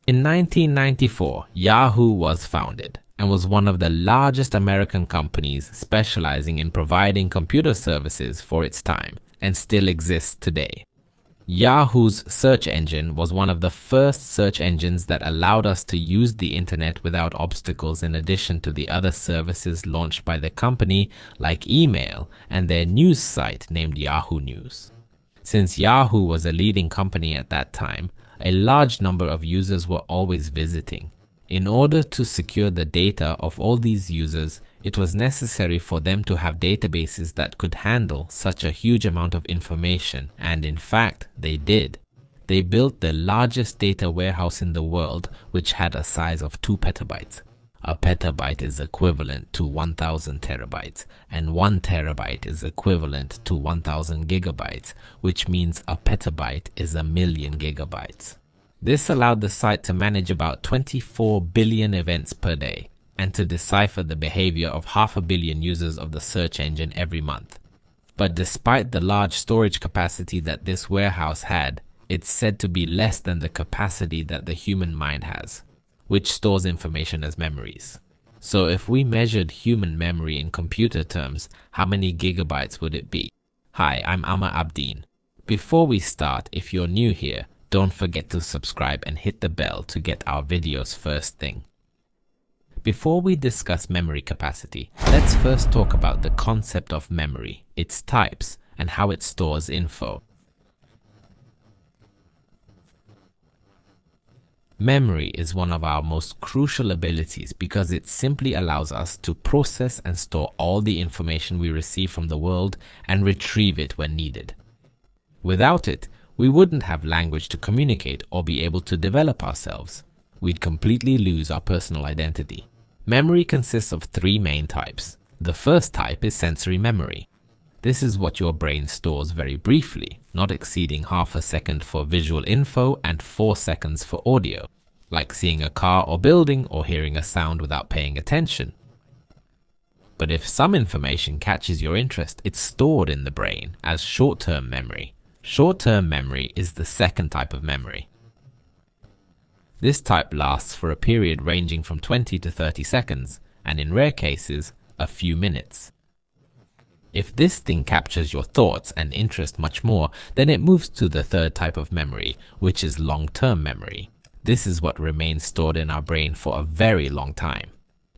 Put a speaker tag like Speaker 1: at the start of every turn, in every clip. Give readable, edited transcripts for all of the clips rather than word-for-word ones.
Speaker 1: In 1994, Yahoo was founded and was one of the largest American companies specializing in providing computer services for its time and still exists today. Yahoo's search engine was one of the first search engines that allowed us to use the internet without obstacles, in addition to the other services launched by the company like email and their news site named Yahoo News. Since Yahoo was a leading company at that time, a large number of users were always visiting. In order to secure the data of all these users, it was necessary for them to have databases that could handle such a huge amount of information, and in fact, they did. They built the largest data warehouse in the world, which had a size of 2 petabytes. A petabyte is equivalent to 1000 terabytes, and 1 terabyte is equivalent to 1000 gigabytes, which means a petabyte is 1,000,000 gigabytes. This allowed the site to manage about 24 billion events per day and to decipher the behavior of 500 million users of the search engine every month. But despite the large storage capacity that this warehouse had, it's said to be less than the capacity that the human mind has, which stores information as memories. So if we measured human memory in computer terms, how many gigabytes would it be? Hi, I'm Amar Abdeen. Before we start, if you're new here, don't forget to subscribe and hit the bell to get our videos first thing. Before we discuss memory capacity, let's first talk about the concept of memory, its types, and how it stores info. Memory is one of our most crucial abilities because it simply allows us to process and store all the information we receive from the world and retrieve it when needed. Without it, we wouldn't have language to communicate or be able to develop ourselves. We'd completely lose our personal identity. Memory consists of 3 main types. The first type is sensory memory. This is what your brain stores very briefly, not exceeding half a second for visual info and 4 seconds for audio, like seeing a car or building or hearing a sound without paying attention. But if some information catches your interest, it's stored in the brain as short-term memory. Short-term memory is the second type of memory. This type lasts for a period ranging from 20 to 30 seconds, and in rare cases, a few minutes. If this thing captures your thoughts and interest much more, then it moves to the third type of memory, which is long-term memory. This is what remains stored in our brain for a very long time.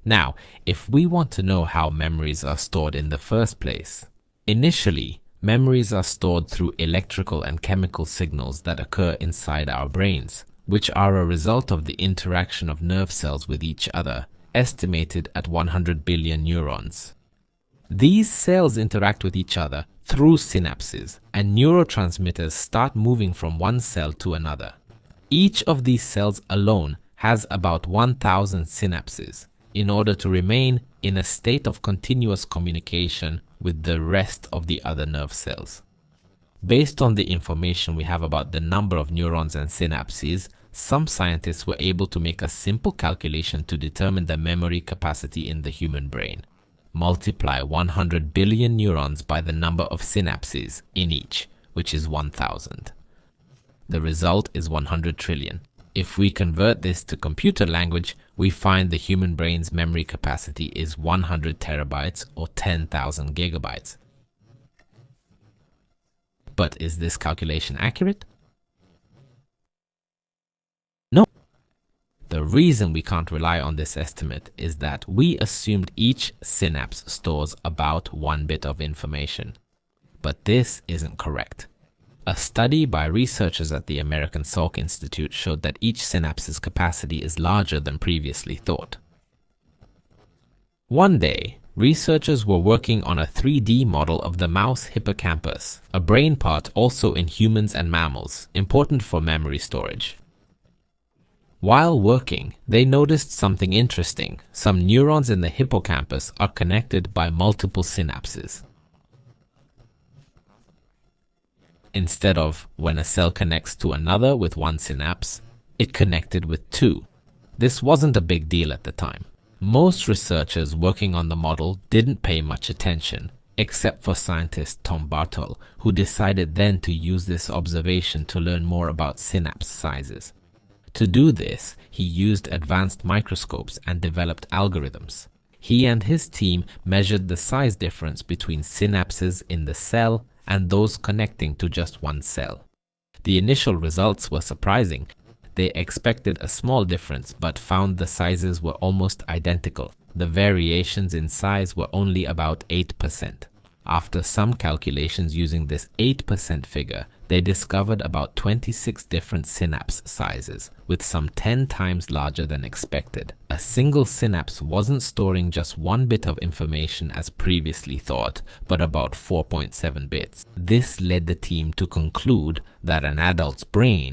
Speaker 1: Now, if we want to know how memories are stored in the first place, initially, memories are stored through electrical and chemical signals that occur inside our brains, which are a result of the interaction of nerve cells with each other, estimated at 100 billion neurons. These cells interact with each other through synapses, and neurotransmitters start moving from one cell to another. Each of these cells alone has about 1,000 synapses in order to remain in a state of continuous communication with the rest of the other nerve cells. Based on the information we have about the number of neurons and synapses, some scientists were able to make a simple calculation to determine the memory capacity in the human brain. Multiply 100 billion neurons by the number of synapses in each, which is 1,000. The result is 100 trillion. If we convert this to computer language, we find the human brain's memory capacity is 100 terabytes or 10,000 gigabytes. But is this calculation accurate? No. The reason we can't rely on this estimate is that we assumed each synapse stores about 1 bit of information. But this isn't correct. A study by researchers at the American Salk Institute showed that each synapse's capacity is larger than previously thought. One day, researchers were working on a 3D model of the mouse hippocampus, a brain part also in humans and mammals, important for memory storage. While working, they noticed something interesting. Some neurons in the hippocampus are connected by multiple synapses. Instead of when a cell connects to another with 1 synapse, it connected with 2. This wasn't a big deal at the time. Most researchers working on the model didn't pay much attention, except for scientist Tom Bartol, who decided then to use this observation to learn more about synapse sizes. To do this, he used advanced microscopes and developed algorithms. He and his team measured the size difference between synapses in the cell and those connecting to just one cell. The initial results were surprising. They expected a small difference but found the sizes were almost identical. The variations in size were only about 8%. After some calculations using this 8% figure, they discovered about 26 different synapse sizes, with some 10 times larger than expected. A single synapse wasn't storing just one bit of information as previously thought, but about 4.7 bits. This led the team to conclude that an adult's brain